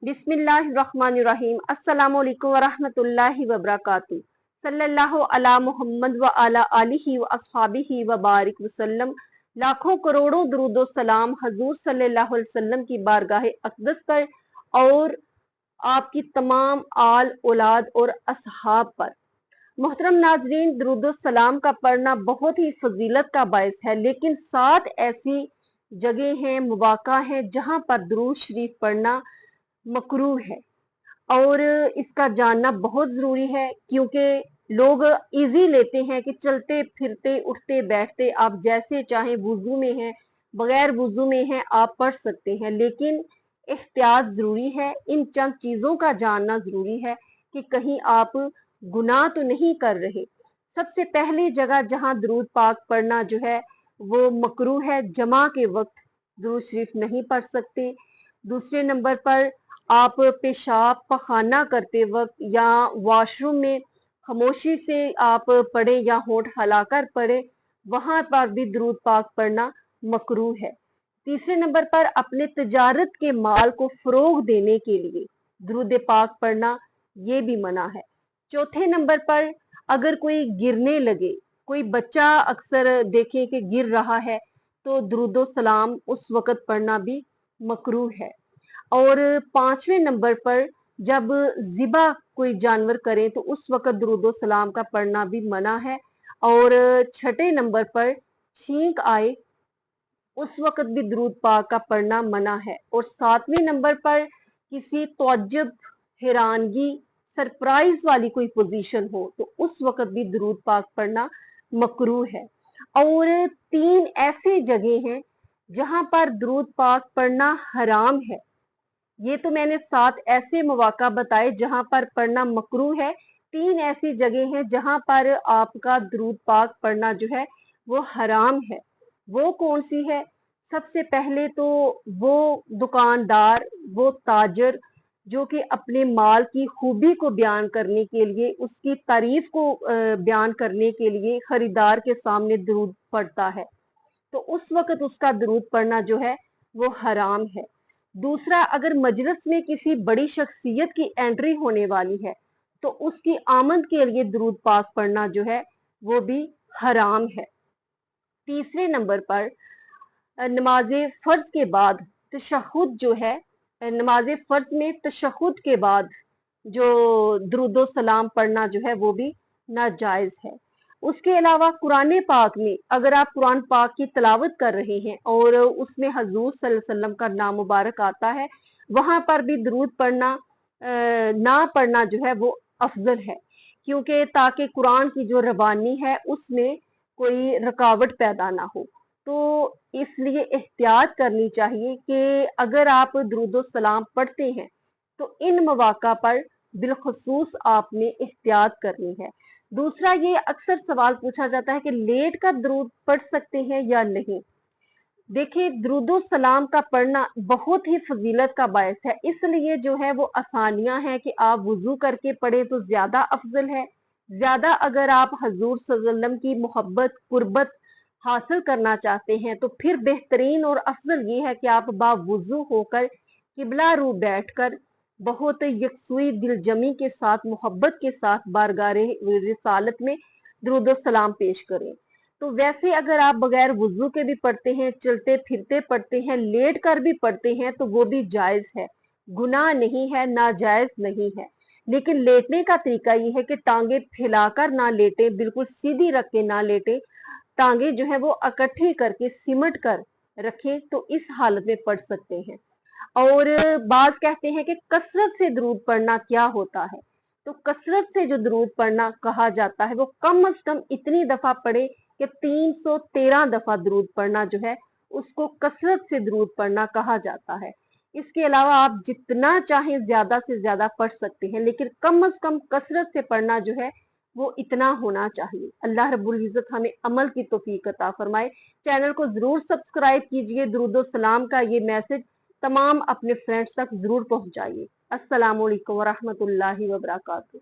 बिस्मिल्लाहिर्रहमानिर्रहीम। अस्सलामुअलैकुम वरहमतुल्लाहि वबरकातुहू। सल्लल्लाहु अला मुहम्मद व अला आलिहि व अस्हाबिहि व बारिक वसल्लम। लाखों करोड़ों दुरूदो सलाम हजूर सल्लल्लाहु अलैहि वसल्लम की बारगाह अक़दस पर और आपकी तमाम आल औलाद और असहाब पर। मोहतरम नाजरीन, दुरूदो सलाम का पढ़ना बहुत ही फजीलत का बायस है, लेकिन 7 ऐसी जगह हैं, मौक़ा हैं जहां पर दुरूद शरीफ पढ़ना मकरूह है और इसका जानना बहुत जरूरी है, क्योंकि लोग इजी लेते हैं कि चलते फिरते उठते बैठते आप जैसे चाहें, वुजू में हैं बगैर वुजू में हैं आप पढ़ सकते हैं, लेकिन एहतियात जरूरी है। इन चंद चीजों का जानना जरूरी है कि कहीं आप गुनाह तो नहीं कर रहे। सबसे पहली जगह जहां दुरूद पाक पढ़ना जो है वो मकरूह है, जमा के वक्त दुरूद शरीफ नहीं पढ़ सकते। दूसरे नंबर पर आप पेशाब पखाना करते वक्त या वॉशरूम में खामोशी से आप पढ़े या होठ हिलाकर पढ़े, वहां पर भी दुरूद पाक पढ़ना मकरूह है। तीसरे नंबर पर अपने तिजारत के माल को फरोग देने के लिए दुरूद पाक पढ़ना ये भी मना है। चौथे नंबर पर अगर कोई गिरने लगे, कोई बच्चा अक्सर देखें कि गिर रहा है, तो दुरूदो सलाम उस वक़्त पढ़ना भी मकरूह है। और पांचवें नंबर पर जब ज़िबा कोई जानवर करे तो उस वक़्त दुरूदो सलाम का पढ़ना भी मना है। और छठे नंबर पर छींक आए उस वक़्त भी दुरूद पाक का पढ़ना मना है। और सातवें नंबर पर किसी तौज्जुब, हैरानगी, सरप्राइज वाली कोई पोजीशन हो तो उस वक़्त भी दुरूद पाक पढ़ना मकरूह है। और 3 ऐसी जगह हैं जहां पर दुरूद पाक पढ़ना हराम है। ये तो मैंने 7 ऐसे मौक़ा बताए जहां पर पढ़ना मकरूह है। 3 ऐसी जगह हैं जहां पर आपका दुरूद पाक पढ़ना जो है वो हराम है। वो कौन सी है? सबसे पहले तो वो दुकानदार, वो ताजर जो कि अपने माल की खूबी को बयान करने के लिए, उसकी तारीफ को बयान करने के लिए खरीदार के सामने दुरूद पढ़ता है, तो उस वक़्त उसका दुरूद पढ़ना जो है वो हराम है। दूसरा, अगर मजलिस में किसी बड़ी शख्सियत की एंट्री होने वाली है तो उसकी आमद के लिए दुरूद पाक पढ़ना जो है वो भी हराम है। तीसरे नंबर पर नमाज फर्ज के बाद तशहुद जो है, नमाज फर्ज में तशहुद के बाद जो दुरूदो सलाम पढ़ना जो है वो भी नाजायज है। उसके अलावा कुरान पाक में अगर आप कुरान पाक की तिलावत कर रहे हैं और उसमें हजूर सल्लल्लाहु अलैहि वसल्लम का नाम मुबारक आता है, वहां पर भी दुरूद पढ़ना ना पढ़ना जो है वो अफजल है, क्योंकि ताकि कुरान की जो रवानी है उसमें कोई रुकावट पैदा ना हो। तो इसलिए एहतियात करनी चाहिए कि अगर आप दुरूद सलाम पढ़ते हैं तो इन मौक़ा पर बिलखसूस आपने एहतियात करनी है। दूसरा, ये अक्सर सवाल पूछा जाता है कि लेट कर दुरूद पढ़ सकते हैं या नहीं। देखिए, दुरूदो सलाम का पढ़ना बहुत ही फजीलत का बायस है, इसलिए जो है वो आसानियां हैं कि आप वुजू करके पढ़े तो ज्यादा अफजल है। ज्यादा अगर आप हजूर सल्लल्लाहु अलैहि वसल्लम की मोहब्बत कुर्बत हासिल करना चाहते हैं तो फिर बेहतरीन और अफजल ये है कि आप बावुजू होकर किबला रू बैठकर बहुत यकसुई दिलजमी के साथ, मोहब्बत के साथ बारगाह रिसालत में दुरूद सलाम पेश करें। तो वैसे अगर आप बगैर वुजू के भी पढ़ते हैं, चलते फिरते पढ़ते हैं, लेट कर भी पढ़ते हैं तो वो भी जायज है, गुनाह नहीं है, नाजायज नहीं है। लेकिन लेटने का तरीका ये है कि टांगे फैलाकर ना लेटे, बिल्कुल सीधी रख के ना लेटे, टांगे जो है वो इकट्ठी करके सिमट कर रखें, तो इस हालत में पढ़ सकते हैं। और बाज कहते हैं कि कसरत से दुरूद पढ़ना क्या होता है, तो कसरत से जो दुरूद पढ़ना कहा जाता है वो कम अज कम इतनी दफा पढ़े कि 313 दफा दुरूद पढ़ना जो है उसको कसरत से दुरूद पढ़ना कहा जाता है। इसके अलावा आप जितना चाहें ज्यादा से ज्यादा पढ़ सकते हैं, लेकिन कम अज कम कसरत से पढ़ना जो है वो इतना होना चाहिए। अल्लाह रब्बुल इज्जत हमें अमल की तौफीक अता फरमाए। चैनल को जरूर सब्सक्राइब कीजिए। दुरूदो सलाम का ये मैसेज तमाम अपने फ्रेंड्स तक जरूर पहुंचाइए। अस्सलाम वालेकुम व रहमतुल्लाहि व बरकातुहू।